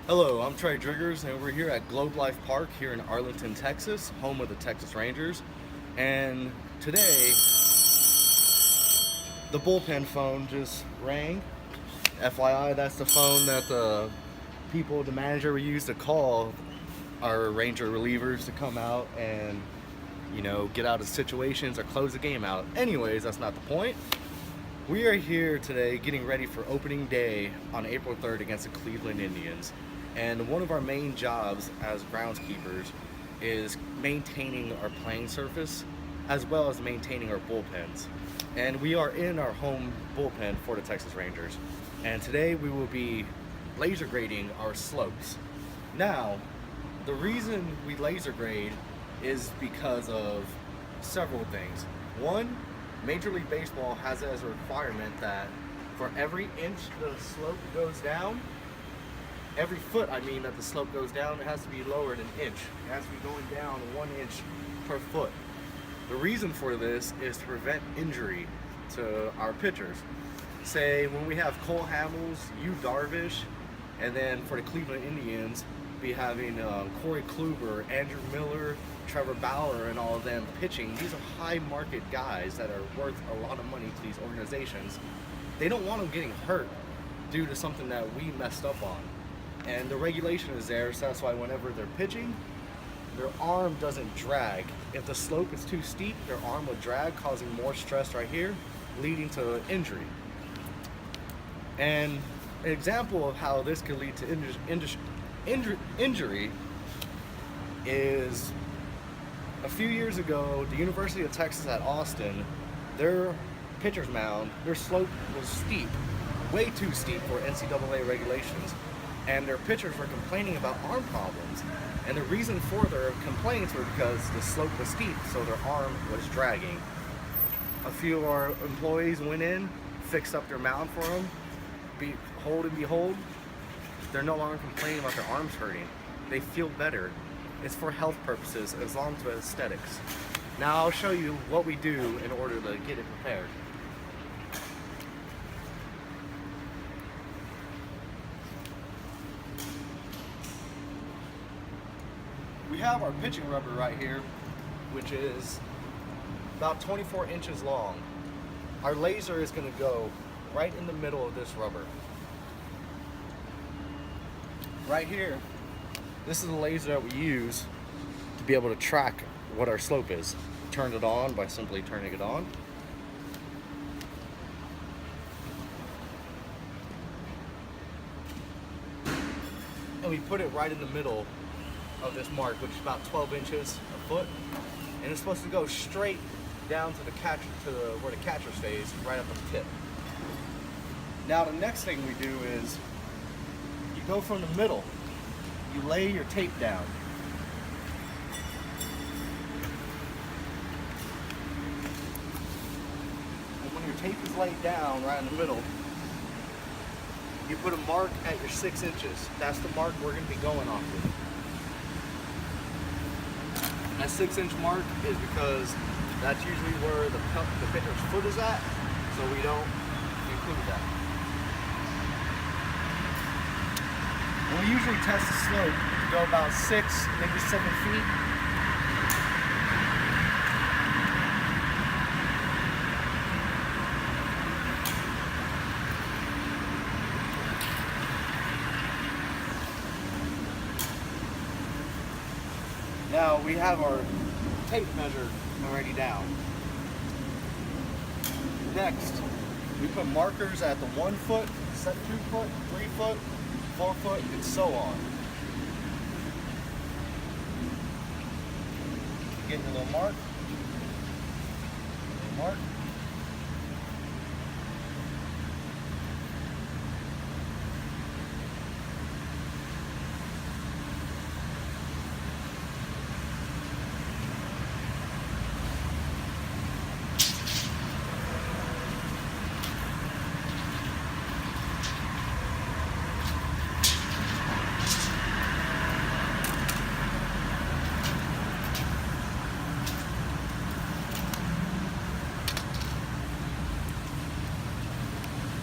Hello, I'm Trey Driggers, and we're here at Globe Life Park here in Arlington, Texas, home of the Texas Rangers. And today, the bullpen phone just rang. FYI, that's the phone that the manager would use to call our Ranger relievers to come out and, get out of situations or close the game out. Anyways, that's not the point. We are here today getting ready for opening day on April 3rd against the Cleveland Indians. And one of our main jobs as groundskeepers is maintaining our playing surface as well as maintaining our bullpens. And we are in our home bullpen for the Texas Rangers. And today we will be laser grading our slopes. Now, the reason we laser grade is because of several things. One, Major League Baseball has it as a requirement that for every inch the slope goes down, every foot, that the slope goes down, it has to be lowered an inch. It has to be going down 1 inch per foot. The reason for this is to prevent injury to our pitchers. Say when we have Cole Hamels, Yu Darvish, and then for the Cleveland Indians, be having Corey Kluber, Andrew Miller, Trevor Bauer, and all of them pitching. These are high market guys that are worth a lot of money to these organizations. They don't want them getting hurt due to something that we messed up on. And the regulation is there, so that's why whenever they're pitching, their arm doesn't drag. If the slope is too steep, their arm will drag, causing more stress right here, leading to injury. And an example of how this could lead to injury is a few years ago, the University of Texas at Austin, their pitcher's mound, their slope was steep, way too steep for NCAA regulations. And their pitchers were complaining about arm problems. And the reason for their complaints were because the slope was steep, so their arm was dragging. A few of our employees went in, fixed up their mound for them. Behold, they're no longer complaining about their arms hurting. They feel better. It's for health purposes as long as it's aesthetics. Now I'll show you what we do in order to get it prepared. We have our pitching rubber right here, which is about 24 inches long. Our laser is going to go right in the middle of this rubber. Right here, this is the laser that we use to be able to track what our slope is. Turn it on by simply turning it on. And we put it right in the middle of this mark, which is about 12 inches a foot, and it's supposed to go straight down to the catcher, where the catcher stays, right up at the tip. Now the next thing we do is you go from the middle, you lay your tape down. And when your tape is laid down right in the middle, you put a mark at your 6 inches. That's the mark we're going to be going off of. That 6-inch mark is because that's usually where the pitcher's foot is at, so we don't include that. And we usually test the slope to go about 6, maybe 7 feet. Now we have our tape measure already down. Next, we put markers at the 1 foot, 2 foot, 3 foot, 4 foot, and so on. Get your little mark. Mark.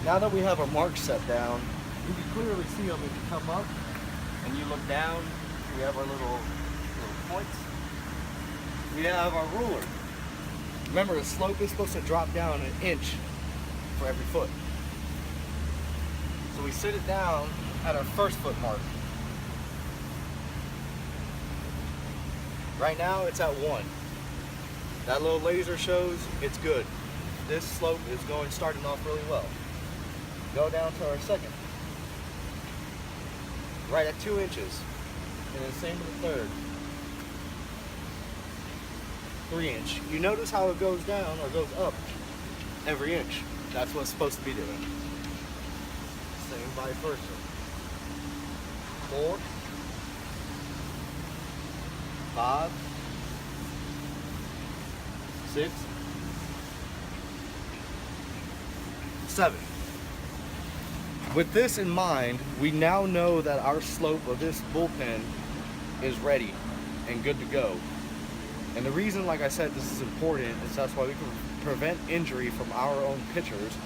Now that we have our marks set down, you can clearly see them if you come up. and you look down, we have our little points. We have our ruler. Remember, the slope is supposed to drop down an inch for every foot. So we sit it down at our first foot mark. Right now it's at 1. That little laser shows it's good. This slope is starting off really well. Go down to our second. Right at 2 inches. And then same with the third. 3 inch. You notice how it goes down or goes up every inch. That's what it's supposed to be doing. Same vice versa. 4, 5, 6, 7. With this in mind, we now know that our slope of this bullpen is ready and good to go. And the reason, like I said, this is important is that's why we can prevent injury from our own pitchers,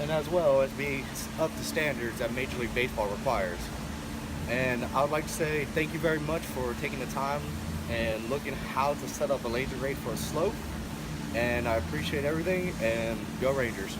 and as well as being up to standards that Major League Baseball requires. And I would like to say thank you very much for taking the time and looking how to set up a laser rate for a slope. And I appreciate everything, and go Rangers.